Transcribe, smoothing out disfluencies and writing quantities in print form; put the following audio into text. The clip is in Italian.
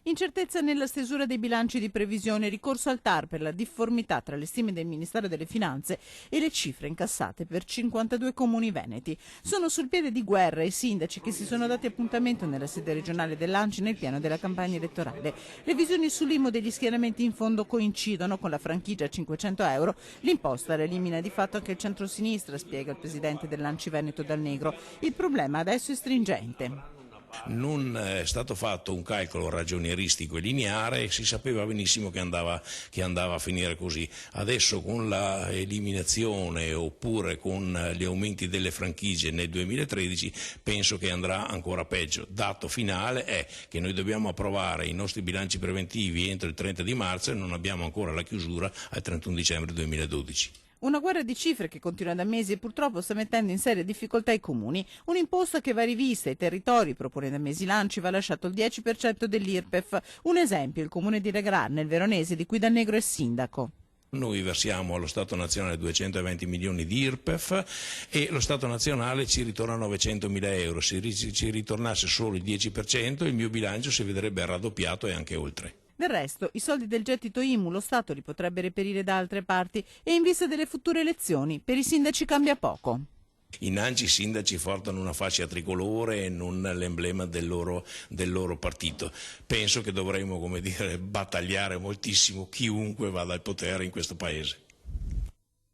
Incertezza nella stesura dei bilanci di previsione, ricorso al TAR per la difformità tra le stime del Ministero delle Finanze e le cifre incassate per 52 comuni veneti. Sono sul piede di guerra i sindaci che si sono dati appuntamento nella sede regionale dell'ANCI nel piano della campagna elettorale. Le visioni sull'IMU degli schieramenti in fondo coincidono con la franchigia a 500 euro. L'imposta la elimina di fatto anche il centrosinistra, spiega il presidente dell'ANCI Veneto Dal Negro. Il problema adesso è stringente. Non è stato fatto un calcolo ragionieristico e lineare e si sapeva benissimo che andava a finire così. Adesso con la eliminazione oppure con gli aumenti delle franchigie nel 2013 penso che andrà ancora peggio. Dato finale è che noi dobbiamo approvare i nostri bilanci preventivi entro il 30 di marzo e non abbiamo ancora la chiusura al 31 dicembre 2012. Una guerra di cifre che continua da mesi e purtroppo sta mettendo in serie difficoltà i comuni. Un'imposta che va rivista ai territori, propone da mesi l'ANCI, va lasciato il 10% dell'IRPEF. Un esempio, il comune di Regrà, nel Veronese, di cui Dal Negro è sindaco. Noi versiamo allo Stato nazionale 220 milioni di IRPEF e lo Stato nazionale ci ritorna 900.000 euro. Se ci ritornasse solo il 10%, il mio bilancio si vedrebbe raddoppiato e anche oltre. Del resto, i soldi del gettito IMU lo Stato li potrebbe reperire da altre parti e in vista delle future elezioni per i sindaci cambia poco. In ANCI i sindaci portano una fascia tricolore e non l'emblema del loro partito. Penso che dovremmo, battagliare moltissimo chiunque vada al potere in questo Paese.